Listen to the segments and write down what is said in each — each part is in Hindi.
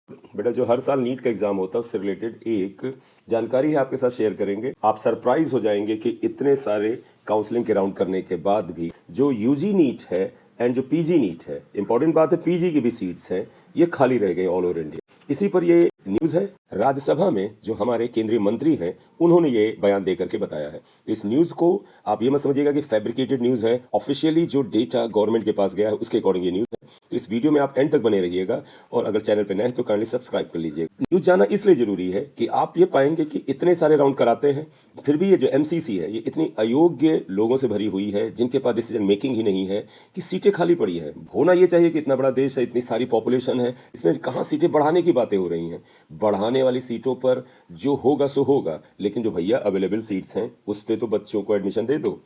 बेटा, जो हर साल नीट का एग्जाम होता है उससे रिलेटेड एक जानकारी है आपके साथ शेयर करेंगे। आप सरप्राइज हो जाएंगे कि इतने सारे काउंसलिंग के राउंड करने के बाद भी जो यूजी नीट है एंड जो पीजी नीट है, इंपॉर्टेंट बात है पीजी की भी सीट्स हैं, ये खाली रह गए ऑल ओवर इंडिया। इसी पर ये न्यूज है। राज्यसभा में जो हमारे केंद्रीय मंत्री हैं उन्होंने ये बयान दे करके बताया है। तो इस न्यूज को आप ये मत समझिएगा कि फैब्रिकेटेड न्यूज है। ऑफिशियली जो डेटा गवर्नमेंट के पास गया है उसके अकॉर्डिंग ये न्यूज है। तो इस वीडियो में आप एंड तक बने रहिएगा और अगर चैनल पर नए हैं तो काइंडली सब्सक्राइब कर लीजिए। न्यूज जानना इसलिए जरूरी है कि आप ये पाएंगे कि इतने सारे राउंड कराते हैं फिर भी ये जो एमसीसी है ये इतनी अयोग्य लोगों से भरी हुई है जिनके पास डिसीजन मेकिंग ही नहीं है कि सीटें खाली पड़ी है। होना ये चाहिए कि इतना बड़ा देश है, इतनी सारी पॉपुलेशन है, इसमें कहाँ सीटें बढ़ाने की बातें हो रही हैं। बढ़ाने वाली सीटों पर जो होगा सो होगा, लेकिन जो भैया अवेलेबल सीट्स हैं उस पर तो बच्चों को एडमिशन दे दो।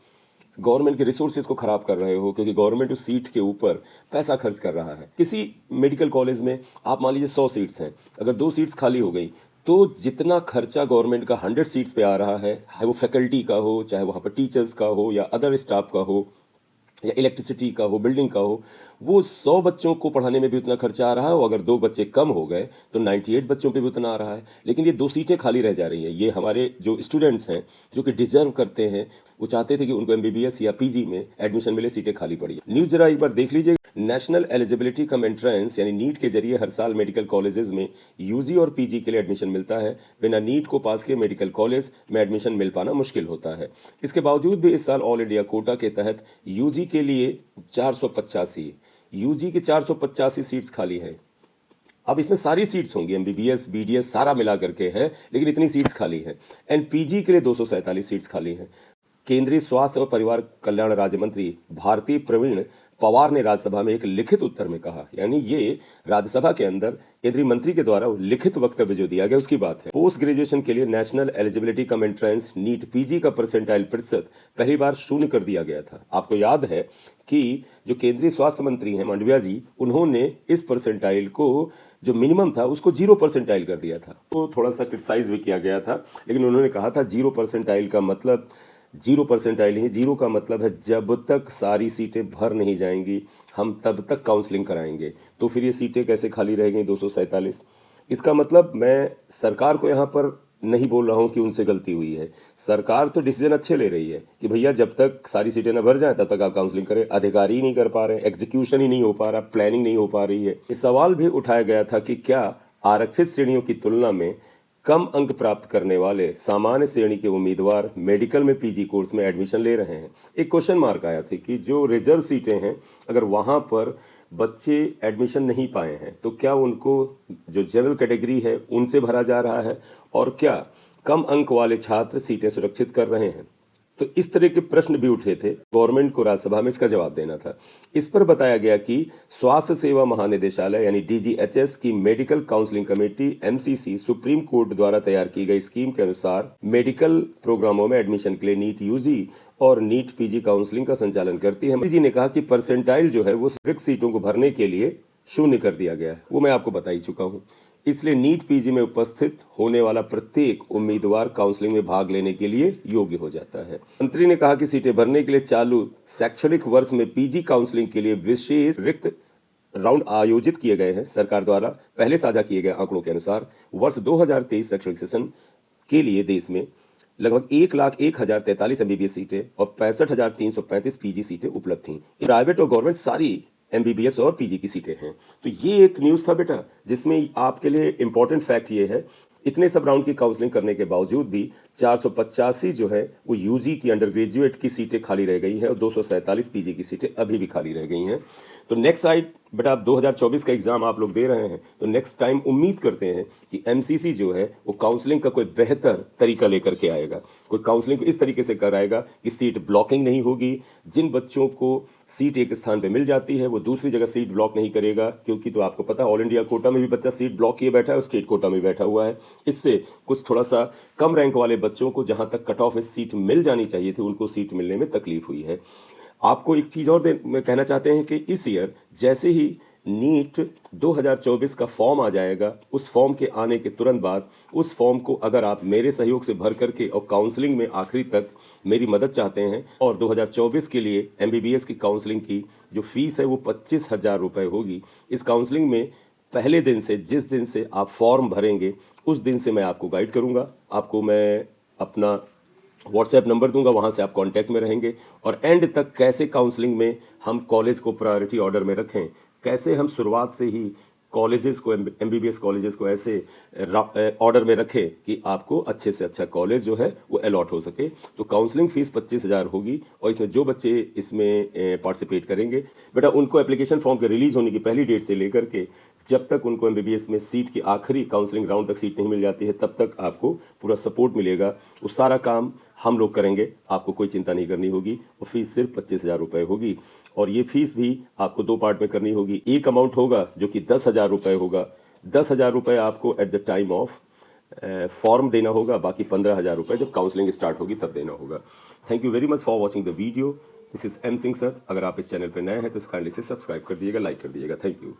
गवर्नमेंट के रिसोर्सेज को खराब कर रहे हो क्योंकि गवर्नमेंट उस सीट के ऊपर पैसा खर्च कर रहा है। किसी मेडिकल कॉलेज में आप मान लीजिए 100 सीट्स हैं, अगर 2 सीट्स खाली हो गई तो जितना खर्चा गवर्नमेंट का 100 सीट्स पे आ रहा है, चाहे वो फैकल्टी का हो, चाहे वहाँ पर टीचर्स का हो या अदर स्टाफ का हो या इलेक्ट्रिसिटी का हो, बिल्डिंग का हो, वो 100 बच्चों को पढ़ाने में भी उतना खर्चा आ रहा है और अगर 2 बच्चे कम हो गए तो 98 बच्चों पे भी उतना आ रहा है। लेकिन ये 2 सीटें खाली रह जा रही हैं। ये हमारे जो स्टूडेंट्स हैं जो कि डिजर्व करते हैं, वो चाहते थे कि उनको एमबीबीएस या पीजी में एडमिशन मिले, सीटें खाली पड़ी है। न्यूज जरा एक बार देख लीजिए। नेशनल एलिजिबिलिटी कम एंट्रेंस यानी नीट के जरिए हर साल मेडिकल कॉलेजेस में यूजी और पीजी के लिए एडमिशन मिलता है। बिना नीट को पास किए मेडिकल कॉलेज में एडमिशन मिल पाना मुश्किल होता है। इसके बावजूद भी इस साल ऑल इंडिया कोटा के तहत यूजी के लिए 485 यूजी की 485 सीट्स खाली हैं। अब इसमें सारी सीट्स होंगी, एमबीबीएस बीडीएस सारा मिला करके है, लेकिन इतनी सीट्स खाली हैं। एंड पीजी के लिए 247 सीट्स खाली हैं। केंद्रीय स्वास्थ्य और परिवार कल्याण राज्य मंत्री भारती प्रवीण पवार ने राज्यसभा में एक लिखित उत्तर में कहा, यानी ये राज्यसभा के अंदर केंद्रीय मंत्री के द्वारा लिखित वक्तव्य जो दिया गया उसकी बात है। पोस्ट ग्रेजुएशन के लिए national eligibility cum entrance NEET PG का परसेंटाइल प्रतिशत पहली बार 0 कर दिया गया था। आपको याद है कि जो केंद्रीय स्वास्थ्य मंत्री हैं मांडविया जी, उन्होंने इस परसेंटाइल को जो मिनिमम था उसको 0 परसेंटाइल कर दिया था। तो थोड़ा सा क्रिटिसाइज भी किया गया था, लेकिन उन्होंने कहा था 0 परसेंटाइल का मतलब 0 परसेंटाइल नहीं, 0 का मतलब है जब तक सारी सीटें भर नहीं जाएंगी हम तब तक काउंसलिंग कराएंगे। तो फिर ये सीटें कैसे खाली रह गई 247? इसका मतलब मैं सरकार को यहाँ पर नहीं बोल रहा हूँ कि उनसे गलती हुई है। सरकार तो डिसीजन अच्छे ले रही है कि भैया जब तक सारी सीटें न भर जाएं तब तक आप काउंसलिंग करें। अधिकारी ही नहीं कर पा रहे, एग्जीक्यूशन ही नहीं हो पा रहा, प्लानिंग नहीं हो पा रही है। ये सवाल भी उठाया गया था कि क्या आरक्षित श्रेणियों की तुलना में कम अंक प्राप्त करने वाले सामान्य श्रेणी के उम्मीदवार मेडिकल में पीजी कोर्स में एडमिशन ले रहे हैं। एक क्वेश्चन मार्क आया था कि जो रिजर्व सीटें हैं अगर वहां पर बच्चे एडमिशन नहीं पाए हैं तो क्या उनको जो जनरल कैटेगरी है उनसे भरा जा रहा है और क्या कम अंक वाले छात्र सीटें सुरक्षित कर रहे हैं। तो इस तरह के प्रश्न भी उठे थे, गवर्नमेंट को राज्यसभा में इसका जवाब देना था। इस पर बताया गया कि स्वास्थ्य सेवा महानिदेशालय यानी डीजीएचएस की medical counselling committee MCC supreme court द्वारा तैयार की गई स्कीम के अनुसार मेडिकल प्रोग्रामों में एडमिशन के लिए नीट यूजी और नीट पीजी काउंसलिंग का संचालन करती है। जी ने कहा कि परसेंटाइल जो है वो रिक्त सीटों को भरने के लिए 0 कर दिया गया है, वो मैं आपको बता ही चुका हूँ। इसलिए नीट पीजी में उपस्थित होने वाला प्रत्येक उम्मीदवार काउंसलिंग में भाग लेने के लिए योग्य हो जाता है। मंत्री ने कहा कि सीटें भरने के लिए चालू शैक्षणिक वर्ष में पीजी काउंसलिंग के लिए विशेष रिक्त राउंड आयोजित किए गए हैं। सरकार द्वारा पहले साझा किए गए आंकड़ों के अनुसार वर्ष 2023 शैक्षणिक सेशन के लिए देश में लगभग 1,01,043 एमबीबीएस सीटें और 65,335 पीजी सीटें उपलब्ध थीं। प्राइवेट और गवर्नमेंट सारी एमबीबीएस और पीजी की सीटें हैं। तो ये एक न्यूज़ था बेटा, जिसमें आपके लिए इंपॉर्टेंट फैक्ट ये है, इतने सब राउंड की काउंसलिंग करने के बावजूद भी 485 जो है वो यूजी की अंडर ग्रेजुएट की सीटें खाली रह गई हैं और 247 पीजी की सीटें अभी भी खाली रह गई हैं। तो नेक्स्ट साइड बेटा, आप 2024 का एग्जाम आप लोग दे रहे हैं तो नेक्स्ट टाइम उम्मीद करते हैं कि एमसीसी जो है वो काउंसलिंग का कोई बेहतर तरीका लेकर के आएगा। कोई काउंसलिंग को इस तरीके से कराएगा कि सीट ब्लॉकिंग नहीं होगी। जिन बच्चों को सीट एक स्थान पे मिल जाती है वो दूसरी जगह सीट ब्लॉक नहीं करेगा, क्योंकि तो आपको पता है ऑल इंडिया कोटा में भी बच्चा सीट ब्लॉक किए बैठा है और स्टेट कोटा में बैठा हुआ है। इससे कुछ थोड़ा सा कम रैंक वाले बच्चों को जहां तक कट ऑफ में सीट मिल जानी चाहिए थी उनको सीट मिलने में तकलीफ हुई है। आपको एक चीज और में कहना चाहते हैं कि इस ईयर जैसे ही नीट 2024 का फॉर्म आ जाएगा, उस फॉर्म के आने के तुरंत बाद उस फॉर्म को अगर आप मेरे सहयोग से भर करके और काउंसलिंग में आखिरी तक मेरी मदद चाहते हैं और 2024 के लिए एमबीबीएस की काउंसलिंग की जो फीस है वो 25,000 रुपये होगी। इस काउंसलिंग में पहले दिन से, जिस दिन से आप फॉर्म भरेंगे उस दिन से मैं आपको गाइड करूंगा। आपको मैं अपना व्हाट्सएप नंबर दूंगा, वहां से आप कांटेक्ट में रहेंगे। और एंड तक कैसे काउंसलिंग में हम कॉलेज को प्रायोरिटी ऑर्डर में रखें, कैसे हम शुरुआत से ही कॉलेजेस को, एमबीबीएस कॉलेजेस को ऐसे ऑर्डर में रखें कि आपको अच्छे से अच्छा कॉलेज जो है वो अलॉट हो सके। तो काउंसलिंग फीस 25,000 होगी और इसमें जो बच्चे इसमें पार्टिसिपेट करेंगे बेटा, उनको एप्लीकेशन फॉर्म के रिलीज होने की पहली डेट से लेकर के जब तक उनको एमबीबीएस में सीट की आखिरी काउंसलिंग राउंड तक सीट नहीं मिल जाती है, तब तक आपको पूरा सपोर्ट मिलेगा। वो सारा काम हम लोग करेंगे, आपको कोई चिंता नहीं करनी होगी। और फीस सिर्फ 25,000 रुपये होगी। और ये फीस भी आपको 2 पार्ट में करनी होगी। एक अमाउंट होगा जो कि 10,000 रुपये होगा। 10,000 रुपये आपको at the time of form देना होगा, बाकी 15,000 रुपये जब काउंसलिंग स्टार्ट होगी तब देना होगा। Thank you very much for watching the video. This is M Singh sir. अगर आप इस चैनल पर नए हैं तो काइंडली से सब्सक्राइब कर दीजिएगा, लाइक कर दीजिएगा। Thank you.